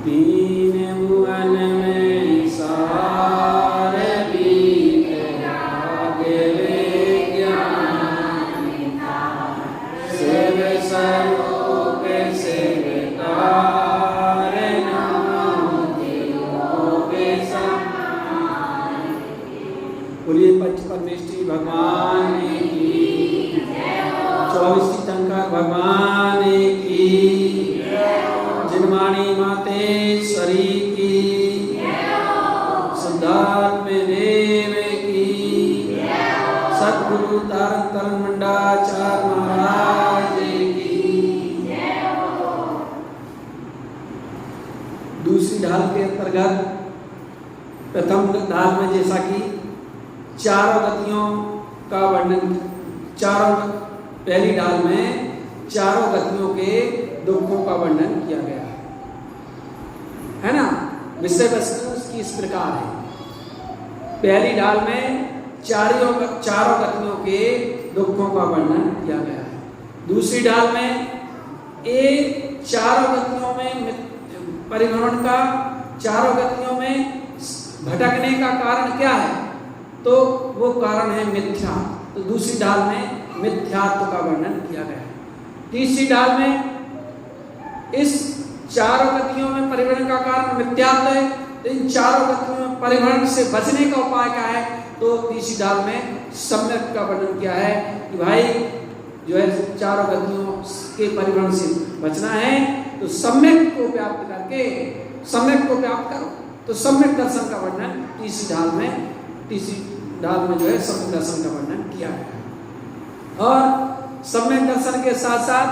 तीन भुवन में सारे विराग विज्ञान शिव स्वरूप शिवकार नमो देव समान। बोलिए पंच परमेष्ठी भगवान की, 24 तीर्थंकर भगवान की, जिनवाणी मातेश्वरी की, सिद्धार्थ में देव की, सद्गुरु तारण तरण मंडाचार्य महाराज की। दूसरी ढाल के अंतर्गत प्रथम ढाल में जैसा कि चारों गतियों का वर्णन, पहली ढाल में चारों गतियों के दुखों का वर्णन किया गया है ना। विषय वस्तु उसकी इस प्रकार है। पहली ढाल में चारों गतियों के दुखों का वर्णन किया गया है। दूसरी ढाल में चारों गतियों में परिभ्रमण का, चारों गतियों में भटकने का कारण क्या है, तो वो कारण है मिथ्या। तो दूसरी ढाल में मिथ्यात्व का वर्णन किया गया है। तीसरी ढाल में इस चारों गतियों में परिभ्रमण का कारण मिथ्यात्व है, तो इन चारों गतियों में परिभ्रमण से बचने का उपाय क्या है, तो तीसरी ढाल में सम्यक का वर्णन किया है कि भाई जो है चारों गतियों के परिभ्रमण से बचना है तो सम्यक को प्राप्त करके सम्यक को प्राप्त करो। तो सम्यक दर्शन का वर्णन तीसरी ढाल में जो है सम्यक दर्शन का वर्णन किया गया है। और सम्यक दर्शन के साथ साथ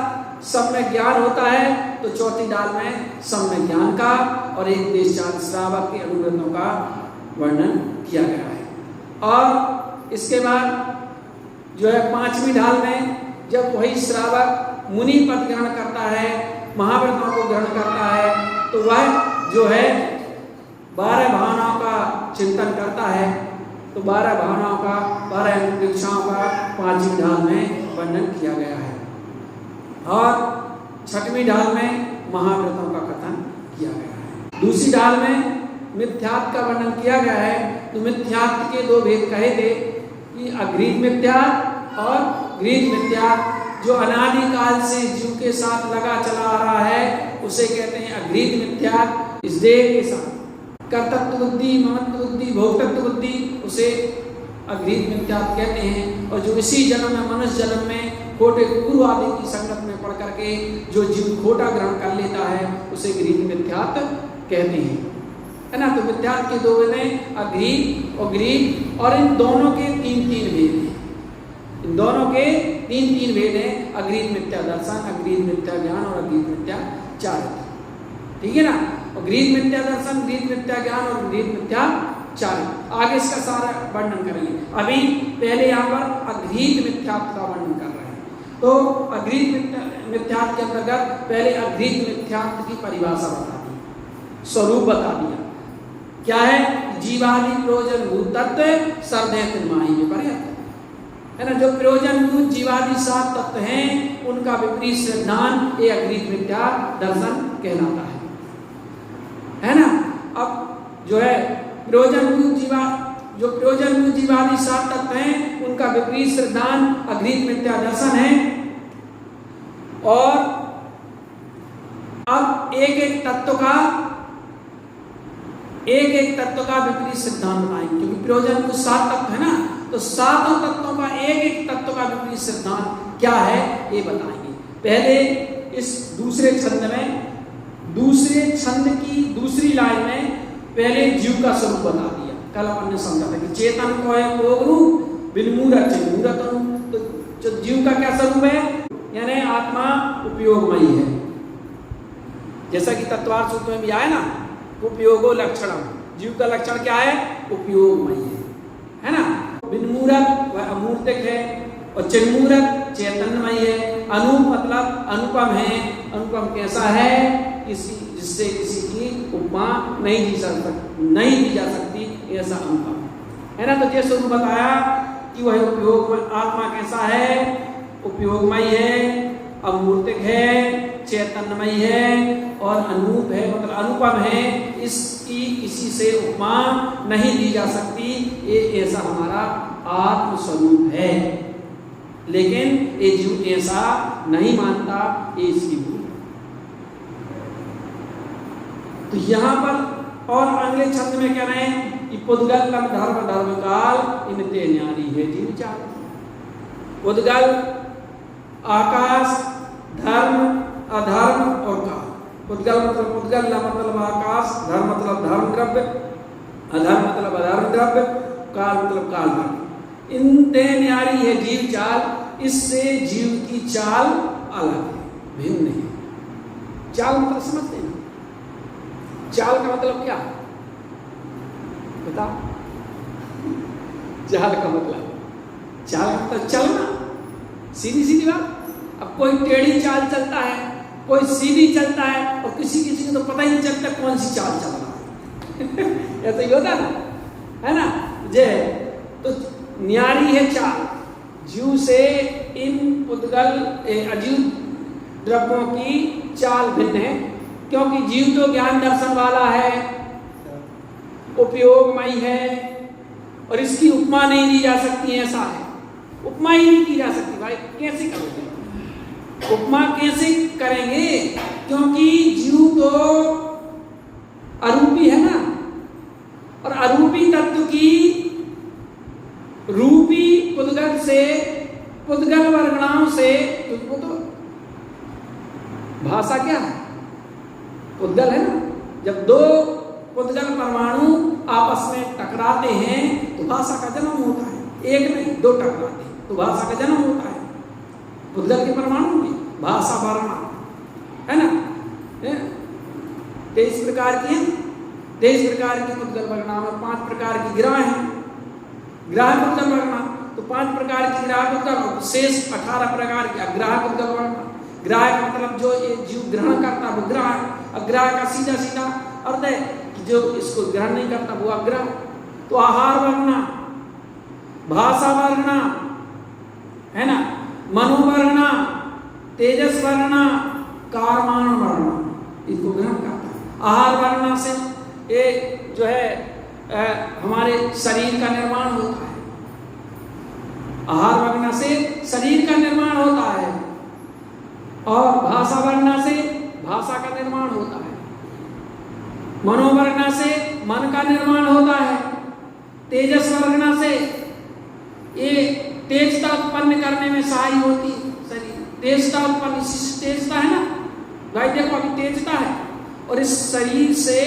सम्यक ज्ञान होता है, तो चौथी ढाल में सम्यक ज्ञान का और एक देश श्रावक के अनुग्रहों का वर्णन किया गया है। और इसके बाद जो है पांचवी ढाल में जब वही श्रावक मुनि पद ग्रहण करता है, महाव्रतों को ग्रहण करता है, तो वह जो है 12 भावनाओं का चिंतन करता है। तो 12 भावनाओं का, 12 दीक्षाओं का पांचवी ढाल में वर्णन किया गया है। और छठवीं ढाल में महाव्रतों का कथन किया गया है। दूसरी ढाल में मिथ्यात्व का वर्णन किया गया है। तो मिथ्यात्व के दो भेद कहे थे कि अग्रीत मिथ्या और गृहीत मिथ्या। जो अनादिकाल से जीव के साथ लगा चला आ रहा है उसे कहते हैं अग्रीत मिथ्या। इस देह के साथ कर्तृत्व बुद्धि, ममत्व बुद्धि, भोक्तृत्व बुद्धि, उसे अग्रीत मिथ्या कहते हैं। और जो इसी जन्म में, मनुष्य जन्म में खोटे गुरु आदि की संगत में पढ़ करके जो जीव खोटा ग्रहण कर लेता है उसे गृहीत मिथ्यात्व कहते हैं, है ना। तो मिथ्यात्व के दो भेद हैं, अग्रीत और गृहीत। और इन दोनों के तीन भेद हैं। इन दोनों के तीन भेद हैं, अग्रीत मिथ्या दर्शन, अग्रीत मिथ्या ज्ञान और अग्रीत मिथ्या चारित्र। ठीक है ना। और गृहीत मिथ्या दर्शन, गृहीत मिथ्या ज्ञान और गृहीत मिथ्या चारित्र। आगे इसका सारा वर्णन करेंगे। अभी पहले यहाँ पर अग्रीत मिथ्यात्व का वर्णन कर रहे हैं। तो अग्रीत मिथ्यात्व के अंतर्गत पहले अग्रीत मिथ्यात्व की परिभाषा बता दी, स्वरूप बता दिया। क्या है? जीवादि प्रयोजन भूत तत्व सर्वदेह तिमाही में पर्याप्त है ना। जो प्रयोजन भूत जीवादि 7 तत्व हैं उनका विपरीत सिद्धांत ये अग्रीत मिथ्या दर्शन कहलाता है ना। अब जो है प्रयोजन भूत जीवादि 7 तत्व हैं उनका विपरीत सिद्धांत अग्रीत मिथ्या दर्शन है। और अब एक एक तत्व का विपरीत सिद्धांत बनाएंगे, क्योंकि प्रयोजन भूत 7 तत्व है ना। तो 7 तत्वों का एक तत्व का विपरीत सिद्धांत क्या है ये बताएंगे। पहले इस दूसरे छंद की दूसरी लाइन में पहले जीव का स्वरूप बता दिया। कल अपन ने समझा था कि चेतन को है उपयोग रूप, बिनमूढ़ मूढ़त रूप। तो जीव का क्या स्वरूप है, यानी आत्मा उपयोगमयी है। जैसा कि तत्वार्थ सूत्र में भी आया ना, उपयोगो लक्षणम, जीव का लक्षण क्या है, उपयोगमयी है ना। बिनमूढ़त वह अमूर्तिक है और चिन्मूढ़त चैतन्यमय है। अनूप मतलब अनुपम है। अनुपम कैसा है, जिससे किसी की उपमा नहीं दी जा सकती ऐसा अनुपम है ना। तो ये स्वरूप बताया कि वह उपयोग आत्मा कैसा है, उपयोगमय है, अमूर्तिक है, चैतन्यमय है और अनूप है मतलब अनुपम है, इसकी किसी से उपमा नहीं दी जा सकती। ये ऐसा हमारा आत्म स्वरूप है, लेकिन ये जीव ऐसा नहीं मानता, ये इसकी भूल। तो यहाँ पर और अगले छंद में कह रहे हैं कि पुद्गल धर्म धर्म काल इनते न्यारी है जीव चाल। पुद्गल आकाश, धर्म अधर्म और काल। पुद्गल मतलब आकाश, धर्म मतलब धर्म द्रव्य, अधर्म मतलब अधर्म द्रव्य, काल मतलब काल द्रव्य। इनते न्यारी है जीव चाल, इससे जीव की चाल अलग है, भिन्न है। चाल मतलब समझते हैं? चाल का मतलब क्या है बता? चाल का मतलब चलना, सीधी सीधी बात। अब कोई टेढ़ी चाल चलता है, कोई सीधी चलता है, और किसी किसी को तो पता ही नहीं चलता कौन सी चाल चल रहा है। ऐसा ही होता है ना? जे तो न्यारी है चाल, जीव से इन पुद्गल अजीव द्रव्यों की चाल भिन्न है, क्योंकि जीव तो ज्ञान दर्शन वाला है, उपयोगमयी है, और इसकी उपमा नहीं दी जा सकती है। ऐसा है, उपमा ही नहीं की जा सकती। भाई कैसे करोगे उपमा, कैसे करेंगे? क्योंकि जीव तो अरूपी है ना, और अरूपी तत्व की रूपी पुद्गल से, पुद्गल वर्गणाओं से, तुमको तो भाषा क्या है? पुद्गल है ना। जब दो पुद्गल परमाणु आपस में टकराते हैं तो भाषा का जन्म होता है। एक नहीं, दो टकराते हैं तो भाषा का जन्म होता है। पुद्गल के परमाणु में भाषा वर्णा है ना, 23 प्रकार की है, 23 प्रकार की पुद्गल वर्णा में 5 प्रकार की ग्राह है। ग्राह पुद्गल वर्णा तो 5 प्रकार की ग्राह पुद्गल, शेष 18 प्रकार की अग्राह पुद्गल वर्णा। ग्राह का मतलब जो ये जीव ग्रहण करता वो ग्राह है। अग्राह का सीधा सीधा अर्थ है कि जो इसको ग्रहण नहीं करता वो अग्राह। तो आहार वर्णा, भाषा वर्णा है ना, मनोवर्णा, तेजस वर्णा, कारमान वर्णा, इनको ग्रहण करता है। आहार वर्णा से ये जो है हमारे शरीर का निर्माण होता है। आहार वर्णा से शरीर का निर्माण होता है, और भाषा वर्णा से भाषा का निर्माण होता है। मनोवर्णा से मन का निर्माण होता है। तेजस वर्णा से ये तेजता उत्पन्न करने में सहाय होती है शरीर। तेजता उत्पन्न, इसी से तेजता है ना भाई, देखो अभी तेजता है, और इस शरीर से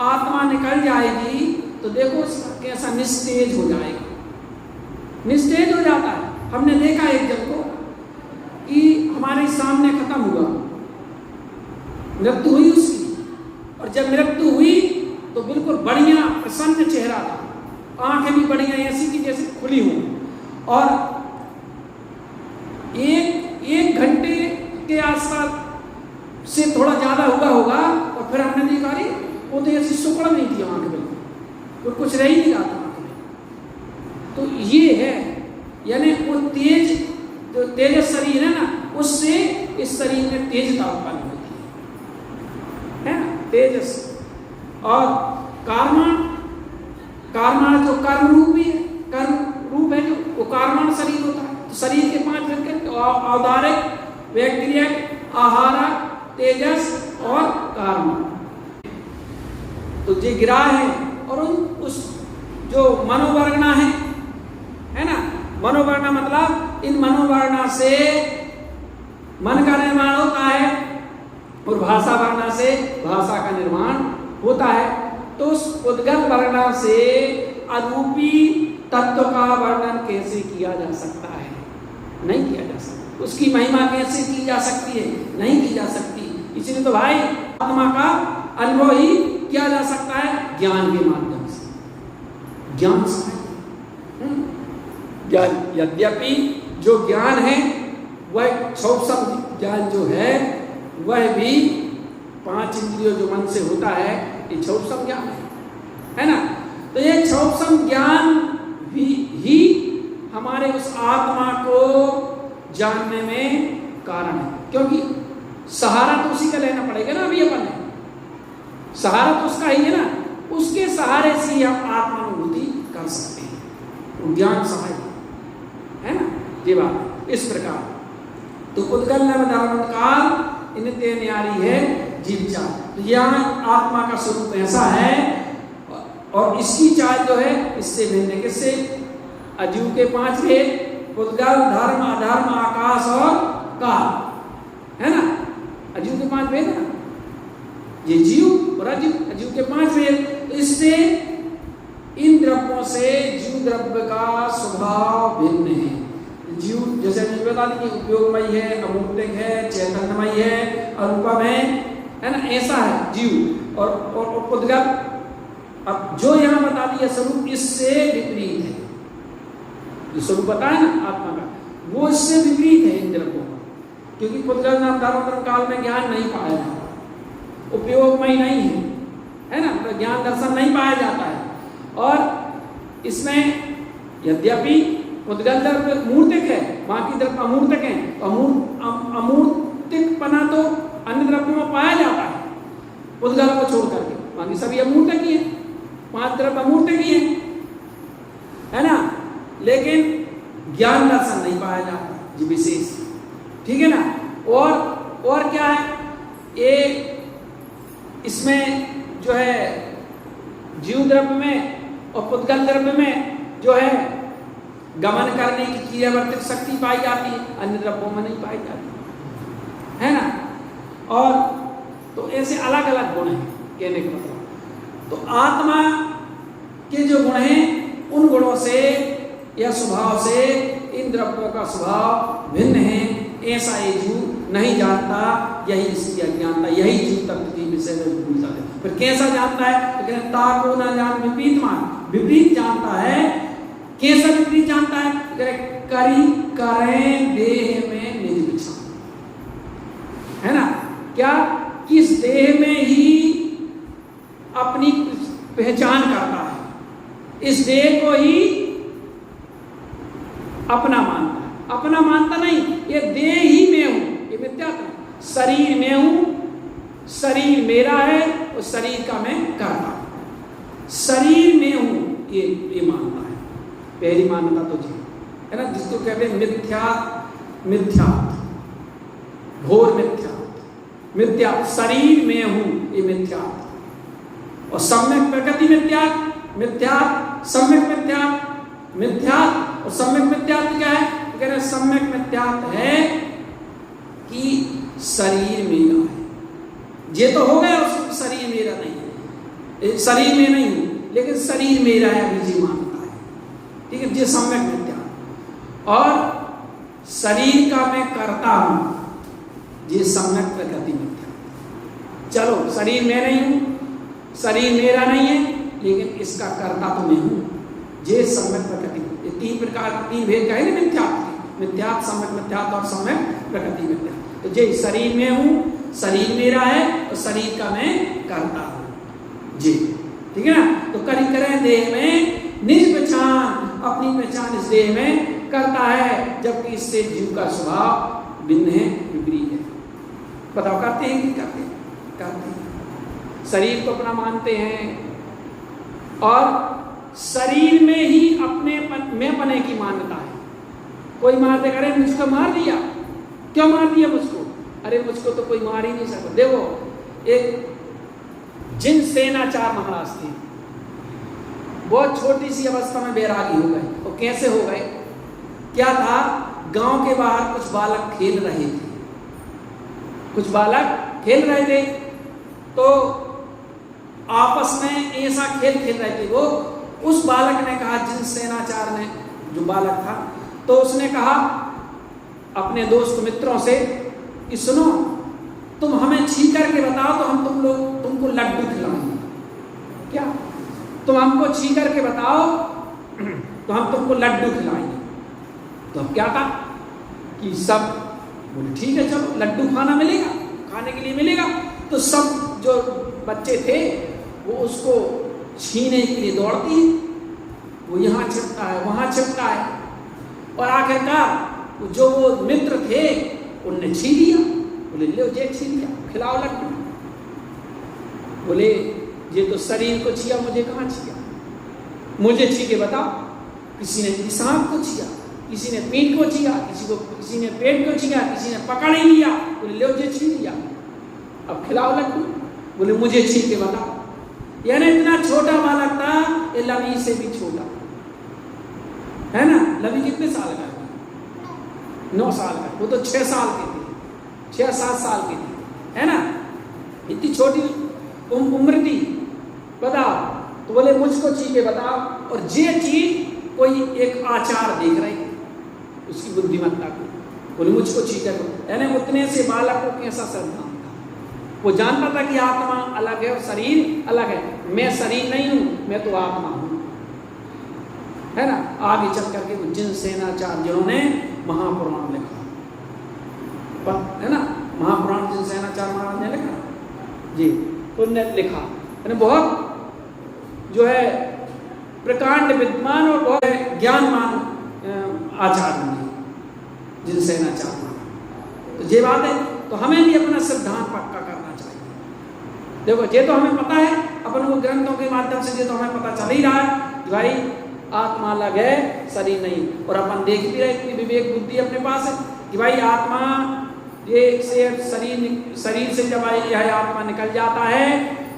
आत्मा निकल जाएगी तो देखो कैसा निस्तेज हो जाएगा, निस्तेज हो जाता है। हमने देखा एक जन को कि हमारे सामने खत्म हुआ, मृत्यु हुई उसकी, और जब मृत्यु हुई तो बिल्कुल बढ़िया प्रसन्न चेहरा था, आंखें भी बढ़िया ऐसी की जैसे खुली हुई, और एक घंटे के आसपास से थोड़ा ज्यादा हुआ होगा, और फिर हमने देखा अरे वो तो ऐसी सुकड़ नहीं थी आंख में, तो कुछ रह ही नहीं रहा था आंख में। तो ये है, यानी वो तेज जो तेजस शरीर है ना, उससे इस शरीर में तेजता उत्पन्न होती है ना, तेजस। और कार्मान, कार्मान जो कर्म रूप है, कर्म रूप है जो, वो कार्मान शरीर होता है। तो शरीर के 5 विकल्प, औदारिक, व्यक्तिरिक, आहारक, तेजस और कार्मान। तो ये गिराह है, और उस जो मनोवर्णा है ना, मनोवर्णा मतलब इन मनोवर्णा से मन का निर्माण होता है, और भाषा वर्णा से भाषा का निर्माण होता है। तो उस उद्गत वर्णा से अरूपी तत्व का वर्णन कैसे किया जा सकता है? नहीं किया जा सकता। उसकी महिमा कैसे की जा सकती है? नहीं की जा सकती। इसलिए तो भाई आत्मा का अनुभव ही किया जा सकता है ज्ञान के माध्यम से, ज्ञान से। ज्ञान, यद्यपि जो ज्ञान है वह क्षौप्सम ज्ञान जो है वह भी 5 इंद्रियों जो मन से होता है, ये क्षौप्सम ज्ञान है ना। तो ये क्षौप्सम ज्ञान ही हमारे उस आत्मा को जानने में कारण है, क्योंकि सहारा तो उसी का लेना पड़ेगा ना। अभी अपन सहारा तो उसका ही है ना, उसके सहारे से हम आत्मानुभूति कर सकते हैं, ज्ञान सहाय है ना, ये बात इस प्रकार। तो उद्गल नवधारण काल इनते न्यारी है जीव चाल। तो यहाँ आत्मा का स्वरूप ऐसा है और इसकी चाल जो है इससे भिन्न किससे, अजीव के 5 भेद, उद्गल, धर्म, अधर्म, आकाश और काल है ना, अजीव के 5 भेद है ना, ये जीव और अजीव के 5 भेद। तो इससे इन द्रव्यों से जीव द्रव्य का स्वभाव भिन्न है। जीव जैसे मैंने बता दी कि उपयोगमय है, अमूर्तिक है, चैतन्यमय है, अरूपम है ना, ऐसा है जीव। और उद्गल, अब जो यहाँ बता दिया स्वरूप इससे विपरीत है, जो स्वरूप बताया ना आत्मा का वो इससे विपरीत है इन द्रव्यों का, क्योंकि उद्गल नाम धर्म काल में ज्ञान नहीं पाया जाता, उपयोगमय नहीं है ना, तो ज्ञान दर्शन नहीं पाया जाता है। और इसमें यद्यपि उद्गल द्रव्य मूर्तिक है, बाकी द्रव्य अमूर्तिक है, तो अमूर्तिकपना तो अन्य द्रव्यों में पाया जाता है उद्गल को छोड़ करके, बाकी सभी अमूर्तिक ही है, 5 द्रव्य अमूर्तिक ही है ना, लेकिन ज्ञान दर्शन नहीं पाया जाता जो विशेष, ठीक है ना। और क्या है, ये इसमें जो है जीव द्रव्य में और उद्गल द्रव्य में जो है गमन करने की क्रियावर्तक शक्ति पाई जाती है, अन्य द्रव्यों में नहीं पाई जाती है ना। और तो ऐसे अलग अलग गुण हैं कहने का मतलब। तो आत्मा के जो गुण हैं उन गुणों से या स्वभाव से इन द्रव्यों का स्वभाव भिन्न है, ऐसा ये जीव नहीं जानता, यही इसकी अज्ञानता, यही जीव तत्व के विषय में भूलता है। फिर कैसा जानता है, तो कहते ताको न जान विपरीत मान, विपरीत जानता है। कैसा विपरीत जानता है, करी करें देह में निज विचार, है ना, क्या किस देह में ही अपनी पहचान करता है, इस देह को ही अपना मानता है, अपना मानता नहीं, ये देह ही में हूं, ये मिथ्यात्व, शरीर में हूं, शरीर मेरा है और शरीर का मैं करता हूं, शरीर में हूं, ये मानता है। पहली मान्यता तो जी है ना, जिसको कहते हैं मिथ्या, घोर मिथ्या, शरीर में हूं, ये मिथ्या। और सम्यक प्रकृति मिथ्या, सम्यक मिथ्या और सम्यक मिथ्यात्व क्या है, तो कह रहे हैं सम्यक मिथ्यात्व है कि शरीर मेरा है, ये तो हो गया उसको शरीर मेरा नहीं है, शरीर में नहीं हूं, लेकिन शरीर मेरा है अभी जी मानता है, ठीक है, ये सम्यक मिथ्या। और शरीर का मैं करता हूं, ये सम्यक प्रकृति मिथ्या। चलो शरीर मैं नहीं हूं, शरीर मेरा नहीं है, लेकिन इसका करता तो मैं हूं, ये सम्यक प्रकृति। ये 3 प्रकार 3 भेद का है ना मिथ्यात्व, सम्यक मिथ्यात्व और सम्यक प्रकृति मिथ्या। तो जे शरीर में हूं, शरीर मेरा है और शरीर का मैं करता हूं जी, ठीक है ना। तो करें देह में निज पहचान, अपनी पहचान इस देह में करता है, जबकि इससे जीव का स्वभाव भिन्न है, विपरीत है। बताओ करते हैं कि करते हैं, शरीर को अपना मानते हैं और शरीर में ही अपने में पने की मान्यता है। कोई मार दे, अरे मुझको मार दिया, क्यों मार दिया मुझको, अरे मुझको तो कोई मार ही नहीं सकता। देखो एक जिन सेनाचार महाराज थे, बहुत छोटी सी अवस्था में बैरागी हो गए। और कैसे हो गए, क्या था, गांव के बाहर कुछ बालक खेल रहे थे, तो आपस में ऐसा खेल खेल रहे थे। वो उस बालक ने कहा, जिन सेनाचार ने, जो बालक था, तो उसने कहा अपने दोस्त मित्रों से कि सुनो, तुम हमें छी करके बताओ तो हम तुमको लड्डू खिलाएंगे। क्या, तुम हमको छी करके बताओ तो हम तुमको लड्डू खिलाएंगे। तो अब क्या था कि सब बोले ठीक है, चलो लड्डू खाने के लिए मिलेगा। तो सब जो बच्चे थे वो उसको छीने के लिए दौड़ती है, वो यहाँ छिपता है, वहाँ छिपता है, और आखिरकार जो वो मित्र थे उनने छीन लिया बोले लो जे छीन लिया, खिलाओ लड्डू। बोले ये तो शरीर को छिया, मुझे कहाँ छिया, मुझे छी के बताओ। किसी ने सांप को छिया, किसी ने पीठ को छिया, किसी ने पेट को छिया, किसी ने पकड़ ही लिया। बोले लो जे छीन लिया, अब खिलाओ लड्डू। बोले मुझे छी के बताओ। यानी इतना छोटा बालक था, ये लवी से भी छोटा है ना। लवी कितने साल का था? 9 साल का। वो तो 6 साल के थे, 6-7 साल के थे, है ना। इतनी छोटी उम्र थी, बताओ। तो बोले मुझको छी के बताओ। और ये चीज कोई एक आचार देख रही उसकी बुद्धिमत्ता को। बोले मुझको छी के, यानी उतने से बालक को कैसा श्रद्धा था। वो जानता था कि आत्मा अलग है और शरीर अलग है। मैं शरीर नहीं हूं, मैं तो आत्मा हूं, है ना। आगे चल करके जिन सेनाचार्यों ने महापुराण लिखा, है ना, महापुराण जिन सेनाचार्य महाराज ने लिखा जी, उन्होंने लिखा, यानी बहुत जो है प्रकांड विद्वान और बहुत ज्ञानमान आचार्य ने जिन सेनाचार्य महाराज। तो ये बात है, तो हमें भी अपना सिद्धांत पक्का करना चाहिए। देखो ये तो हमें पता है, अपन को ग्रंथों के माध्यम से ये तो हमें पता चल ही रहा है कि भाई आत्मा अलग है, शरीर नहीं। और अपन देख भी रहे इतनी विवेक बुद्धि अपने पास है कि भाई आत्मा ये से शरीर से जब यह आत्मा निकल जाता है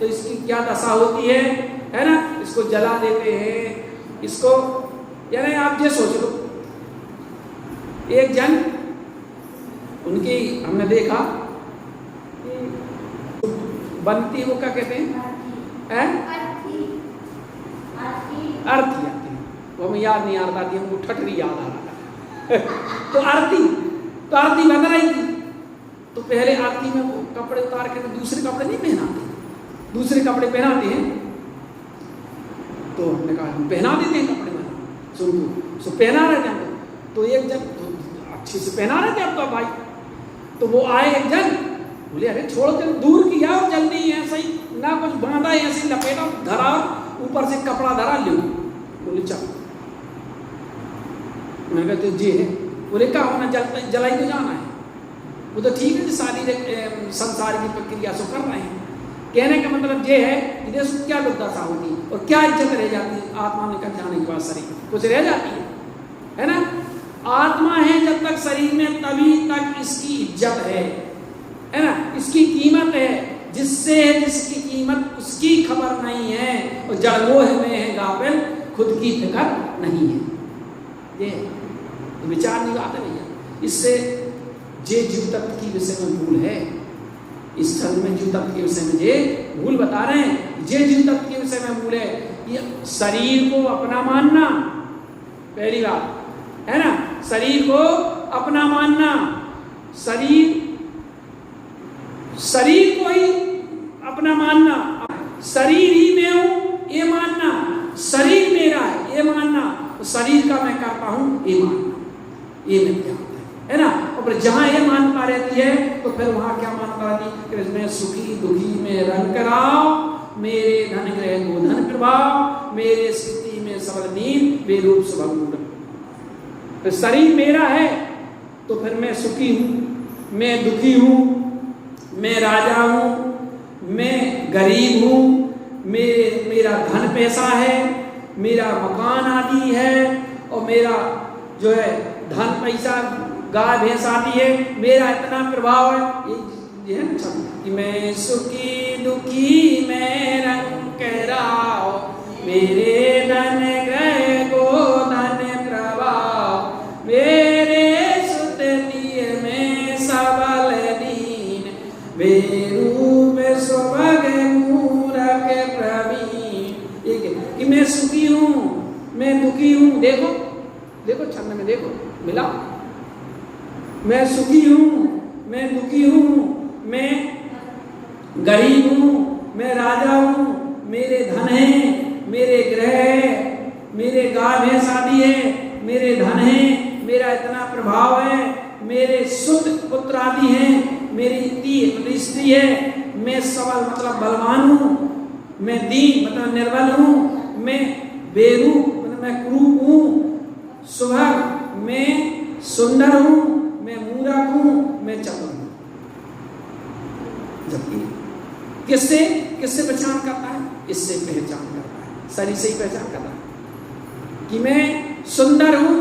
तो इसकी क्या दशा होती है ना। इसको जला देते हैं, इसको, यानी आप ये सोच लो, एक जन उनकी हमने देखा बनती, वो क्या कहते हैं, आरती आती, वो हमें याद नहीं आ रहा थी, हमको ठठरी याद आ रहा था। तो आरती बन रही थी। तो पहले आरती में वो कपड़े उतार के दूसरे कपड़े नहीं पहनाते, दूसरे कपड़े पहनाते हैं। तो हमने कहा हम पहना देते हैं कपड़े में, सो पहना रहे थे हम। तो एक जन अच्छे से पहना रहे थे आपका भाई। तो वो आए एक जन, बोले अरे छोड़ो, जल दूर की आओ जल्दी, ऐसा ही ना कुछ बांधा, ऐसे लपेटा धरा, ऊपर से कपड़ा धरा, लो। बोले चलो। मैं कहते जी है। बोले क्या होना, जलाई तो जाना है। वो तो ठीक है, शारीरिक संसार की प्रक्रिया से कर रहे हैं। कहने का मतलब ये है कि देखो क्या दुर्दशा होती है और क्या इज्जत रह जाती है आत्मा निकल जाने के बाद। शरीर कुछ रह जाती है ना। आत्मा है जब तक शरीर में, तभी तक इसकी इज्जत है ना, इसकी कीमत है। जिसकी कीमत उसकी खबर नहीं है और जड़मोह में है गाफिल, खुद की फिक्र नहीं है। ये तो विचार नहीं आते भैया। इससे जे जीव तत्व की विषय में भूल है, इस स्थल में जीव तत्व के विषय में जे भूल बता रहे हैं। जे जीव तत्व के विषय में भूल है, ये शरीर को अपना मानना, पहली बात है ना, शरीर को अपना मानना, शरीर को ही अपना मानना, शरीर ही मैं हूं ये मानना, शरीर मेरा है ये मानना, तो शरीर का मैं करता हूं ये मानना, ये मिथ्या है ना। और जहां ये मानता रहती है तो फिर वहां क्या मानता रहती है, मैं सुखी दुखी में रंग कराओ, मेरे धन ग्रह गोधन प्रभाव, मेरे स्थिति में सबल नींद बेरूप सुभग। तो शरीर मेरा है तो फिर मैं सुखी हूं, मैं दुखी हूं, मैं राजा हूं, मैं गरीब हूं, मेरा धन पैसा है, मेरा मकान आदि है, और मेरा जो है धन पैसा गाय भैंस आदि है, मेरा इतना प्रभाव है। ये है ना कि मैं सुखी दुखी में रंग कराओ, मेरे धन गए गोधन प्रभाव, मेरे सुतलिए में सबल दीन, बेरूप सुभग मूरख प्रवीण। ठीक है कि मैं सुखी हूं, मैं दुखी हूं। देखो छंद में देखो मिला, मैं सुखी हूं, मैं दुखी हूं, मैं गरीब हूं, मैं राजा हूं, मेरे धन है, मेरे ग्रह है, मेरे गाय भैंस आदि है, मेरे धन है, मेरा इतना प्रभाव है, मेरे सुत पुत्र आदि हैं, मेरी स्त्री है, मैं सबल मतलब बलवान हूं, मैं दीन मतलब निर्बल हूं, मैं बेरूप मतलब मैं कुरूप हूं, सुभग मैं सुंदर हूं, मैं मूर्ख हूं, मैं चतुर हूं। जबकि किससे किससे पहचान करता है? इससे पहचान करता है, शरीर से ही पहचान करता है कि मैं सुंदर हूं,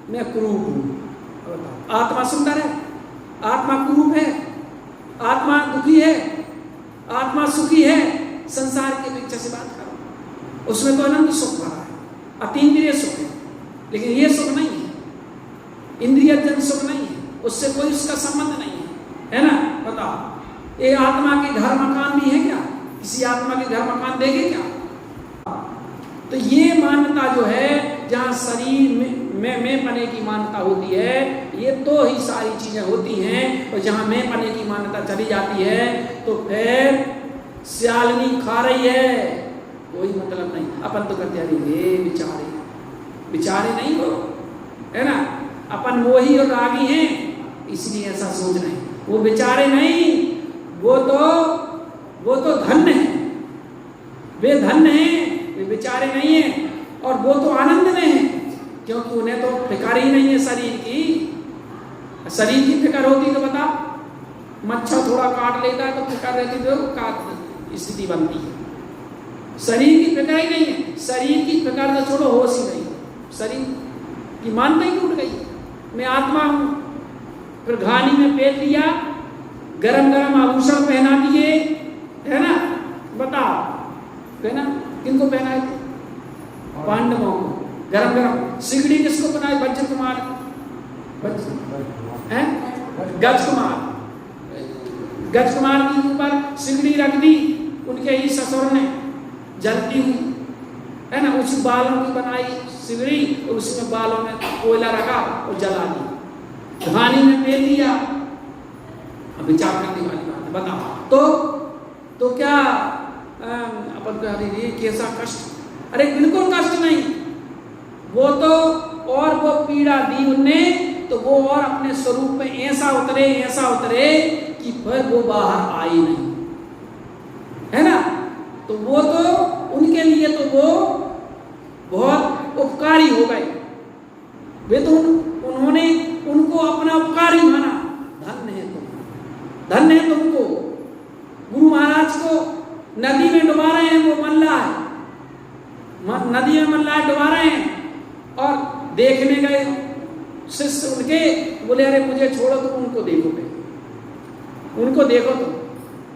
मैं कुरूप हूं। आत्मा सुंदर है, आत्मा कुरूप है, आत्मा दुखी है, आत्मा सुखी है। संसार के अपेक्षा से बात करो, उसमें तो अनंत सुख भरा है, अतीन्द्रिय सुख है, लेकिन ये सुख नहीं है, इंद्रिय जन सुख नहीं है, उससे कोई उसका संबंध नहीं है ना? बताओ, ये आत्मा के घर मकान भी है क्या? किसी आत्मा के घर मकान देखे क्या? तो ये मान्यता जो है, जहाँ शरीर में पने की मान्यता होती है, ये तो ही सारी चीजें होती हैं। और जहाँ में पने की मान्यता चली जाती है तो फिर सियालनी खा रही है, कोई मतलब नहीं। अपन तो कहते अरे बेचारे, बेचारे नहीं हो, है ना? अपन मोही और रागी हैं, इसलिए ऐसा सोच रहे हैं। वो बेचारे नहीं, वो तो धन्य है, वे धन्य हैं, वे बेचारे नहीं हैं। और वो तो आनंद में है, क्योंकि उन्हें तो फिक्र ही नहीं है शरीर की। शरीर की फिक्र होती तो बता, मच्छर थोड़ा काट लेता है तो फिक्र रहती तो काट स्थिति बनती है। शरीर की फिक्र ही नहीं है, शरीर की फिक्र तो छोड़ो, होश ही नहीं, शरीर की मानता ही टूट गई। मैं आत्मा हूं, फिर घानी में पेट लिया, गरम गरम आभूषण पहना दिए, है ना? बताओ, है ना? किनको पहनाए थे? पांडवों को। गरम गरम सिगड़ी किसको बनाए? वज्र कुमार, गज कुमार, गज कुमार के ऊपर सिगड़ी रख दी उनके ही ससुर ने, जलती हुई, है ना? उस बालों की बनाई सिगड़ी, और उसमें बालों में कोयला रखा और जला दी, घानी में पेल दिया। अब विचार करने वाली बात है, बताओ। तो क्या अपन कह रहे हैं कैसा कष्ट? अरे बिल्कुल कष्ट नहीं, वो तो और वो पीड़ा दी उनने, तो वो और अपने स्वरूप में ऐसा उतरे कि फिर वो बाहर आई नहीं, है ना? तो वो तो उनके लिए तो वो बहुत उपकारी हो गए। वे तो उन्होंने उनको अपना उपकारी माना। धन्य है तुम, धन्य है तुमको। गुरु महाराज को नदी में डुबा रहे हैं, वो मल्ला है, नदी में मल्ला डुबा रहे हैं, और देखने गए शिष्य उनके, बोले अरे मुझे छोड़ो, तो उनको देखो, उनको देखो तुम,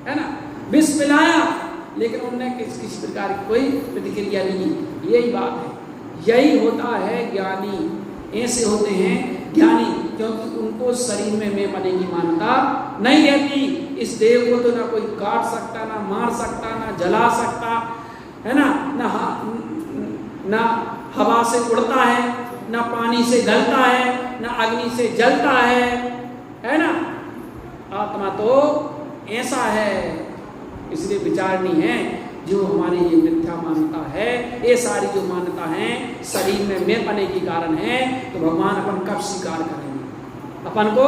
है ना? विष पिलाया, लेकिन उन्होंने किसी प्रकार की कोई प्रतिक्रिया नहीं। यही बात है, यही होता है ज्ञानी, ऐसे होते हैं ज्ञानी, क्योंकि उनको शरीर में मैं पने की मान्यता नहीं रहती। इस देह को तो ना कोई काट सकता, ना मार सकता, ना जला सकता, है ना? ना हवा से उड़ता है, ना पानी से गलता है, ना अग्नि से जलता है ना? आत्मा तो ऐसा है, इसलिए विचारनी है। जो हमारी ये मिथ्या मान्यता है, ये सारी जो मान्यता है शरीर में मैं पने के कारण है, तो भगवान अपन कब स्वीकार करेंगे? अपन को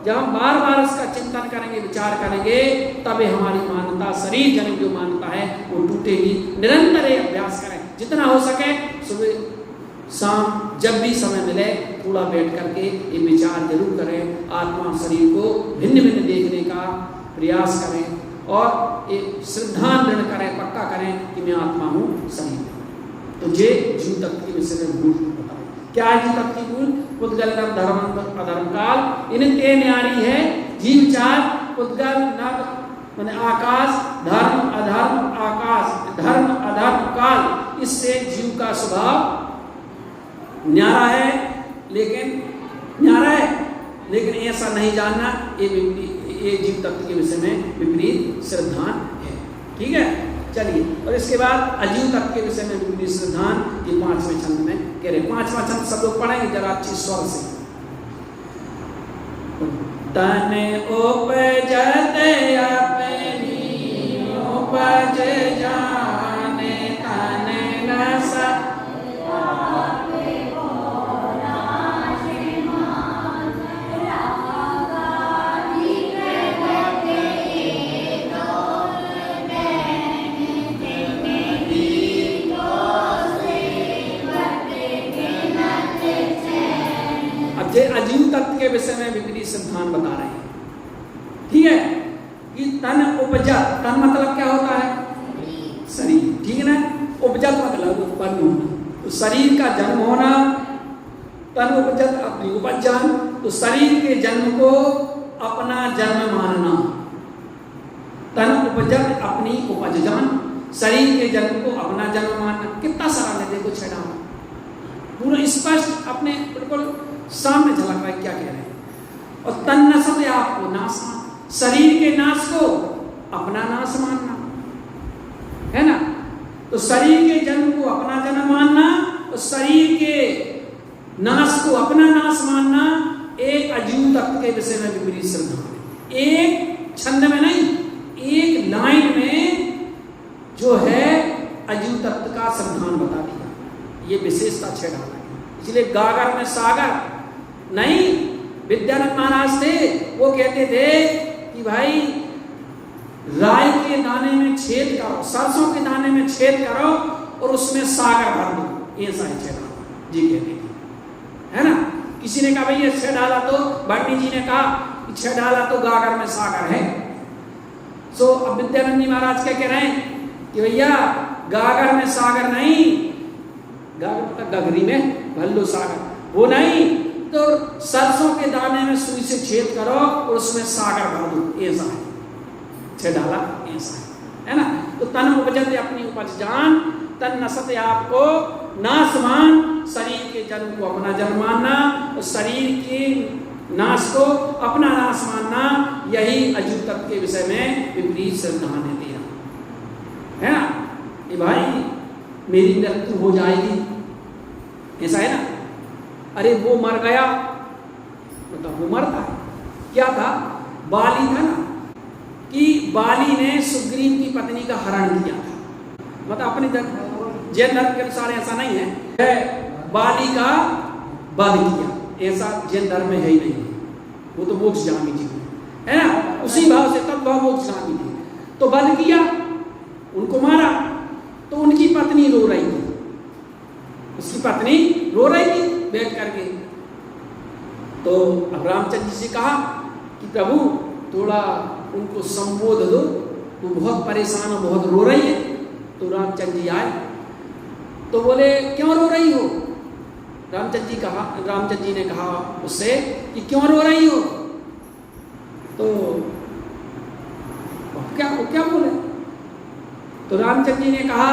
जब हम बार बार इसका चिंतन करेंगे, विचार करेंगे, तब हमारी मान्यता, शरीर जनित जो मान्यता है वो टूटेगी। निरंतर अभ्यास करें, जितना हो सके सुबह शाम जब भी समय मिले थोड़ा बैठ करके ये विचार जरूर करें। आत्मा शरीर को भिन्न भिन्न देखने का प्रयास करें, और ये श्रद्धा दृढ़ करें, पक्का करें कि मैं आत्मा हूँ, शरीर। तो ये जीव तत्व के विषय में भूल बताओ, क्या है जीव तत्व की भूल? पुद्गल नर धर्म अधर्म काल, इन तीन न्यारी है जीव चार। पुद्गल नर माने आकाश, धर्म अधर्म, आकाश धर्म अधर्म काल। इससे जीव का स्वभाव न्यारा है, लेकिन ऐसा नहीं जानना, ये जीव तत्व के विषय में विपरीत श्रद्धान है। ठीक है, चलिए। और इसके बाद अजीव तत्व के विषय में विपरीत श्रद्धान ये 5वें छंद में कह रहे। 5वां छंद सब लोग पढ़ेंगे जरा अच्छी स्वर से। तन उपजत अपनी उपज जाने, तन न सक अजीव तत्व के विषय में विपरीत सिद्धांत बता रहे हैं। ठीक है, कि तन उपजत, तन मतलब क्या होता है? शरीर, ठीक है ना? उपजत मतलब उत्पन्न होना, तो शरीर का जन्म होना, तन उपजत अपनी उपज जान, तो शरीर के जन्म को अपना जन्म मानना, तन उपजत अपनी उपज जान, शरीर के जन्म को अपना जन्म मानना। कितना सरल है, देखो छेड़ा पूरा स्पष्ट अपने बिल्कुल सामने झलक रहा है क्या कह रहे हैं। और तन नसत आपको नाश, शरीर के नाश को अपना नाश मानना, है ना? तो शरीर के जन्म को अपना जन्म मानना और शरीर के नाश को अपना नाश मानना एक अजीब तत्व के विषय में विपरीत श्रद्धा। एक छंद में नहीं, एक लाइन में जो है अजीब तत्व का संधान बता दिया। ये विशेषता छेड़ा है, इसलिए गागर में सागर नहीं। विद्यानंद महाराज थे, वो कहते थे कि भाई राई के दाने में छेद करो, सरसों के दाने में छेद करो और उसमें सागर भर दो, ऐसा ही छेड़ा जी कहते थे, है ना? किसी ने कहा भाई ये छेद डाला, तो भट्टी जी ने कहा कि छेद डाला तो गागर में सागर है। सो अब विद्यानंद जी महाराज क्या कह रहे हैं कि भैया गागर में सागर नहीं, गागर मतलब गगरी में भर लो सागर, वो नहीं, तो सरसों के दाने में सुई से छेद करो और उसमें सागर भर दो, ऐसा है छेद डाला, ऐसा है ना? तो तन उपजत अपनी उपज जान, तन नसत आपको नाश मान, शरीर के जन्म को अपना जन्म मानना और शरीर के नाश को अपना नाश मानना, यही अजूब तत्व के विषय में विपरीत श्रद्धा ने दिया, है ना? कि भाई मेरी मृत्यु हो जाएगी, ऐसा है ना? अरे वो मर गया, मतलब वो मरता है। क्या था? बाली था ना, कि बाली ने सुग्रीव की पत्नी का हरण किया था, मतलब अपने जैन धर्म के अनुसार ऐसा नहीं है, बाली का वध किया, ऐसा जैन धर्म में है ही नहीं, वो तो मोक्षगामी जी है ना, उसी भाव से तब भाव मोक्षगामी थी। तो वध किया, उनको मारा, तो उनकी पत्नी रो रही थी, उसकी पत्नी रो रही थी बैठ करके। तो अब रामचंद्र जी से कहा कि प्रभु थोड़ा उनको संबोध दो, वो बहुत परेशान और बहुत रो रही है। तो रामचंद्र जी आए, तो बोले क्यों रो रही हो? रामचंद्र जी ने कहा उससे कि क्यों रो रही हो? तो वो क्या बोले? तो रामचंद्र जी ने कहा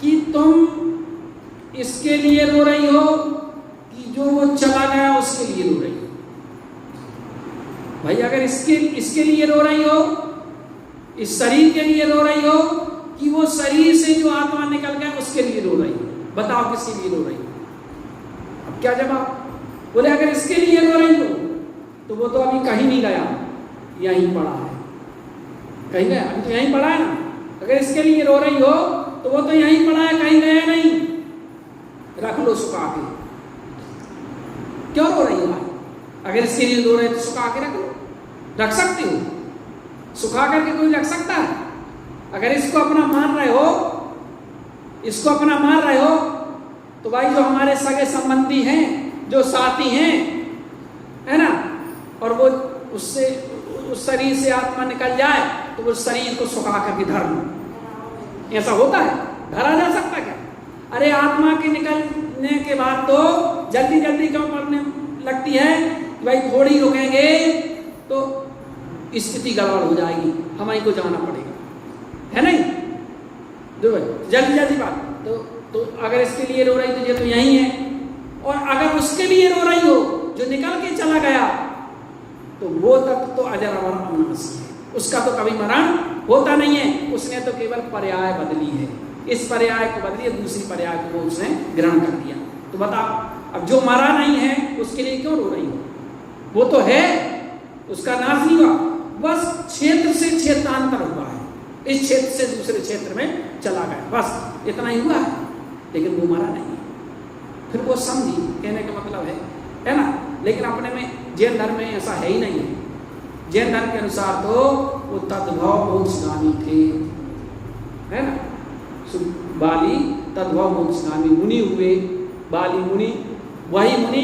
कि तुम इसके लिए रो रही हो कि जो वो चला गया उसके लिए रो रही हो? भाई अगर इसके लिए रो रही हो, इस शरीर के लिए रो रही हो, कि वो शरीर से जो आत्मा निकल गया उसके लिए रो रही हो? बताओ किसके लिए रो रही हो? अब क्या जवाब? बोले अगर इसके लिए रो रही हो तो वो तो अभी कहीं नहीं गया, यहीं पड़ा है। कहीं गया? अभी तो यहीं पड़ा है ना। अगर इसके लिए रो रही हो तो वो तो यहीं पड़ा है, कहीं गया नहीं, रख लो सुखा के। क्यों रो रही हो भाई? अगर इसके लिए रो रहे तो सुखा के रख लो, रख सकते हो, सुखा करके कोई रख सकता है? अगर इसको अपना मान रहे हो, इसको अपना मान रहे हो, तो भाई जो हमारे सगे संबंधी हैं, जो साथी हैं, है ना, और वो उससे उस शरीर से आत्मा निकल जाए तो वो शरीर को सुखा करके धर लो। ऐसा होता है? धरा जा सकता क्या? अरे आत्मा के निकलने के बाद तो जल्दी जल्दी क्यों करने लगती है कि भाई थोड़ी रुकेंगे तो स्थिति गड़बड़ हो जाएगी, हमें को जाना पड़ेगा, है नहीं? जो भाई जल्दी जल्दी बात, तो अगर इसके लिए रो रही तो ये तो यही है, और अगर उसके लिए रो रही हो जो निकल के चला गया तो वो तत्व तो अजर अमर अविनाशी है, उसका तो कभी मरण होता नहीं है, उसने तो केवल पर्याय बदली है, इस पर्याय को बदली, दूसरी पर्याय को उसने ग्रहण कर दिया। तो बताओ, अब जो मरा नहीं है उसके लिए क्यों रो रही हो? वो तो है, उसका नाश नहीं हुआ, बस क्षेत्र से क्षेत्रांतर हुआ है, इस क्षेत्र से दूसरे क्षेत्र में चला गया, बस इतना ही हुआ है, लेकिन वो मरा नहीं है। फिर वो समझी, कहने का मतलब है ना? लेकिन अपने में जैन धर्म में ऐसा है ही नहीं है। जैन धर्म के अनुसार तो वो तद्भव मोक्षगामी थे, है ना? बाली तद्भव मोक्षगामी मुनि हुए, बाली मुनि, वही मुनि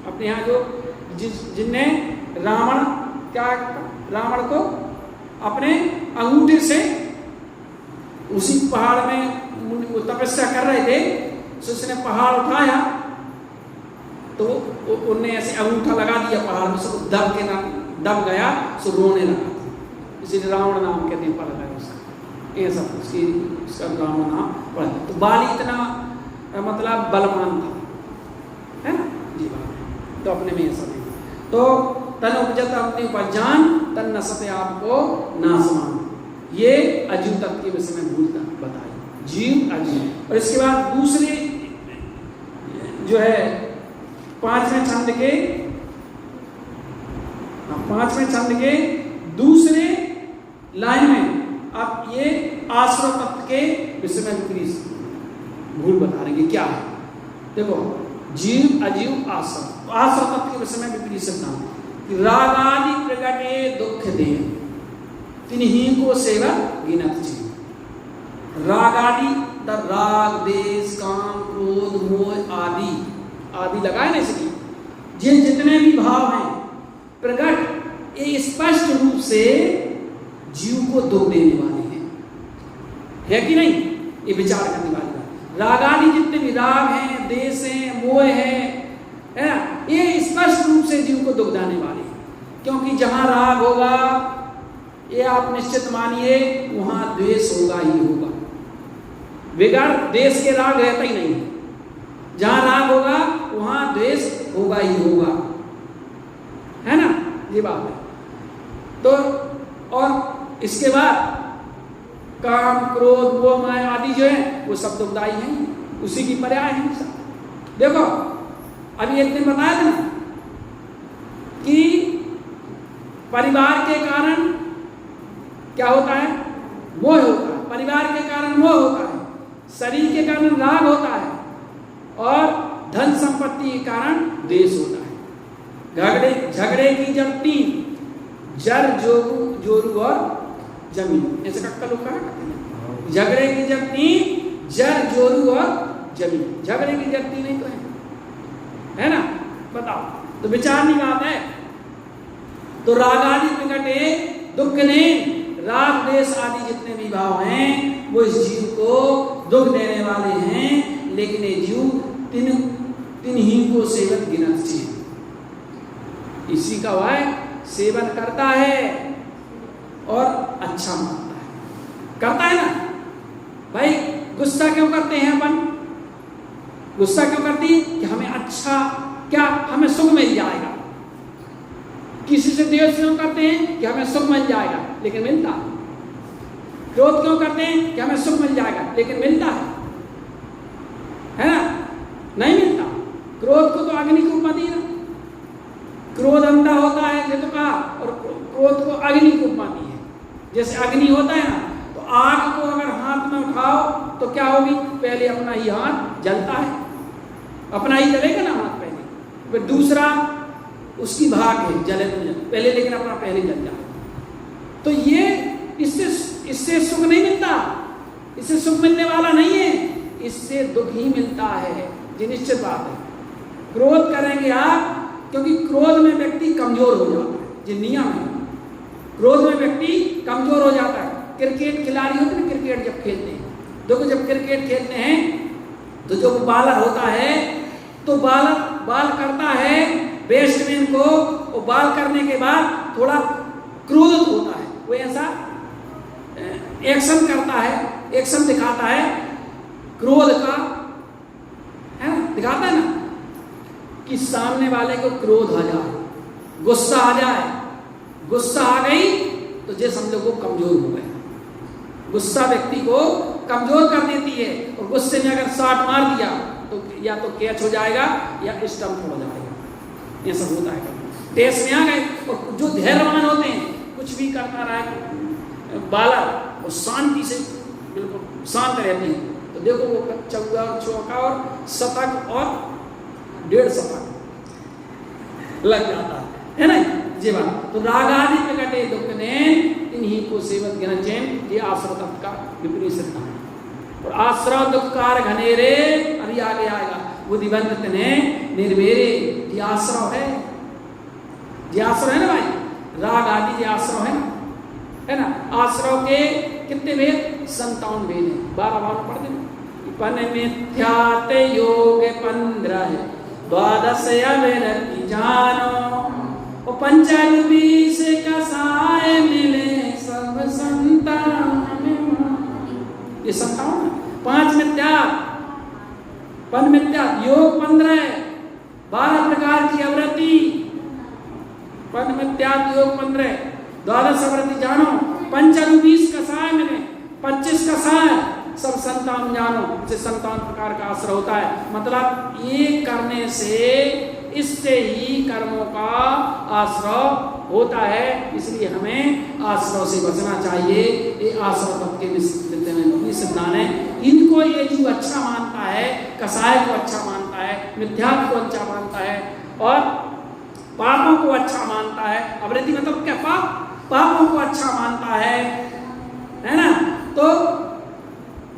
अपने यहाँ जो जिनने रावण को अपने अंगूठे से उसी पहाड़ में वो तपस्या कर रहे थे, तो उसने पहाड़ उठाया तो उनने ऐसे अंगूठा लगा दिया पहाड़ में, सब दब गया, सो रोने लगा। इसीलिए रावण नाम कहते हैं पड़ गया उसका, ऐसा उसका रावण नाम पड़ा। तो बाली इतना मतलब बलवान था, है ना जी बात। तो अपने में ऐसा नहीं, तो तन उपजत अपने ऊपर जान, तन नसते आपको नासमान। ये अजीव तत्व के विषय में भूल बताई, जीव अजीव। और इसके बाद दूसरे जो है पांचवें छंद के दूसरे लाइन में आप ये आश्रव तत्व के विषय में विपरीत भूल बता रहे हैं क्या है। देखो जीव अजीव आश्रव, आश्रव तत्व के विषय में विपरीत सिद्धांत कि रागादि प्रगटे दुख दे तिन्हीं को सेवा गिनत जीव। रागादि द राग देश काम क्रोध मोह आदि आदि लगाए ना इसकी, जिन जितने भी भाव हैं प्रकट, ये स्पष्ट रूप से जीव को दुख देने वाले हैं, है कि नहीं? ये विचार करने वाली बात। रागादि जितने भी राग हैं, देश हैं, मोह है ना, ये स्पष्ट रूप से जीव को दुख देने वाले हैं। क्योंकि जहां राग होगा, ये आप निश्चित मानिए, वहां द्वेष होगा ही होगा। बगैर द्वेष के राग रहता ही नहीं। जहां राग होगा वहां द्वेष होगा ही होगा, है ना, ये बात है। तो और इसके बाद काम क्रोध मोह माया आदि जो है वो सब दुखदायी हैं, उसी की पर्याय है सब। देखो अभी एक दिन बताया था ना कि परिवार के कारण क्या होता है? मोह होता है। परिवार के कारण मोह होता है, शरीर के कारण राग होता है, और धन संपत्ति के कारण द्वेष होता है। झगड़े की जब तीन जर जोरू और जमीन, ऐसे कक्का लोग कहा करते हैं। झगड़े की जब तीन जर जोरू और जमीन, झगड़े की जब तीन नहीं तो है ना, बताओ। तो विचारनी बात है। तो राग आदि प्रकटे दुख ने, राग देश आदि जितने भी भाव हैं वो इस जीव को दुख देने वाले हैं, लेकिन ये जीव तिन्हीं को सेवन गिनत चाहिए। इसी का वह सेवन करता है और अच्छा मानता है, करता है ना भाई। गुस्सा क्यों करते हैं अपन? गुस्सा क्यों करती है? कि हमें अच्छा, क्या हमें सुख मिल जाएगा। किसी से द्वेष क्यों करते हैं? कि हमें सुख मिल जाएगा, लेकिन मिलता। क्रोध क्यों करते हैं? कि हमें सुख मिल जाएगा, लेकिन मिलता है ना, नहीं मिलता। क्रोध को तो अग्नि को उपमा दी ना, क्रोध अंधा होता है ये तो कहा, और क्रोध को अग्नि को उपमा दी है। जैसे अग्नि होता है ना, तो आग को अगर हाथ में उठाओ तो क्या होगी? पहले अपना ही हाथ जलता है, अपना ही जलेगा ना हाथ पहले, फिर दूसरा उसकी भाग है जले तो जले पहले, लेकिन अपना पहले जल जाए। तो ये इससे सुख नहीं मिलता, इससे सुख मिलने वाला नहीं है, इससे दुख ही मिलता है, ये निश्चित बात है। क्रोध करेंगे आप, क्योंकि क्रोध में व्यक्ति कमजोर हो जाता है, ये नियम है। क्रोध में व्यक्ति कमजोर हो जाता है। क्रिकेट खिलाड़ी होते हैं, क्रिकेट जब खेलते हैं, देखो जब क्रिकेट खेलते हैं तो जो बालर होता है, तो बाल करता है बैट्समैन को, वो बाल करने के बाद थोड़ा क्रोधित होता है, वो ऐसा एक्शन करता है, एक्शन दिखाता है क्रोध का, है ना, दिखाता है ना, कि सामने वाले को क्रोध आ जाए, गुस्सा आ जाए। गुस्सा आ गई तो जे समझो वो कमजोर हो गया। गुस्सा व्यक्ति को कमजोर कर देती है, और गुस्से में अगर शॉट मार दिया तो या तो कैच हो जाएगा या स्टंप हो जाएगा, ये सब होता है। टेस्ट में आ गए, और जो धैर्यवान होते हैं, कुछ भी करता रहा बालर, वो शांति से बिल्कुल शांत रहते हैं, तो देखो वो चौका और चौका और शतक और 1.5 शतक लग जाता है ना, जी बात। तो राग आदि प्रकटे दुख ने इन्हीं को सेवत गिनत चैन, ये आश्रव तत्व का विपरीत सिद्धांत। और आश्रव दुखकार घनेरे, अभी आगे आएगा, बुद्धिबंध ने निर्वेरे, ये आश्रव है, ये आश्रव है ना भाई, राग आदि ये आश्रव है ना, है ना। आश्रव के कितने वेद? 57 वेद हैं। 12 भाव पढ़ देना। पन मिथ्यात योग 15 द्वादश अविरति जानो, और पंचायु 20 कसाय मिले सब संतान में। ये 57 है। 5 मिथ्यात, पन मिथ्यात, योग 15, 12 प्रकार की अवृत्ति, पन मिथ्यात योग 15, द्वादश अवृत्ति जानो, पंचायु 20 कसाय मिले, 25 कसाय, सब संतान जानो, से 57 प्रकार का आश्रय होता है। मतलब ये करने से, इससे ही कर्मों का आश्रय होता है। इसलिए हमें आश्रय से बचना चाहिए। ये आश्रय तत्व के सिद्धांत है। इनको ये जीव अच्छा मानता है, कसाय को अच्छा मानता है, मिथ्यात्व को अच्छा मानता है, और पापों को अच्छा मानता है। अवृत्ति मतलब क्या? पाप, पापों को अच्छा मानता है ना। तो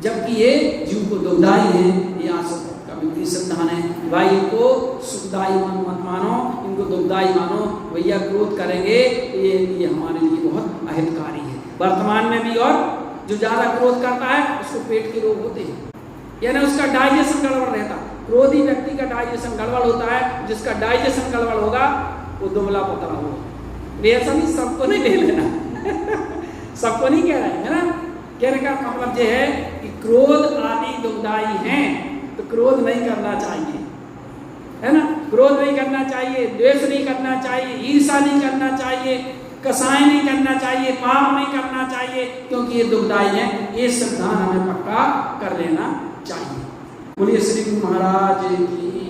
जबकि ये जीव को दुखदाई है, ये आश्रय का विपरीत सिद्धांत है। भाई इनको सुखदाई मत मानो, इनको दुखदाई मानो। भैया क्रोध करेंगे ये हमारे लिए बहुत अहितकारी है। वर्तमान में भी, और जो ज्यादा क्रोध करता है उसको पेट के रोग होते हैं, यानी उसका डाइजेशन गड़बड़ रहता है। क्रोधी व्यक्ति का डाइजेशन गड़बड़ होता है। जिसका डाइजेशन गड़बड़ होगा वो दुबला पतला होगा। ऐसा नहीं, सबको नहीं ले लेना सबको नहीं कह रहे हैं, है ना। कहने का मतलब यह है कि क्रोध आदि दुखदाई हैं, तो क्रोध नहीं करना चाहिए, है ना। क्रोध नहीं करना चाहिए, द्वेष नहीं करना चाहिए, ईर्ष्या नहीं करना चाहिए, कसाय नहीं करना चाहिए, पाप नहीं करना चाहिए, क्योंकि ये दुखदाई है। ये सिद्धांत हमें पक्का कर लेना चाहिए। बोलिए श्री गुरु महाराज की।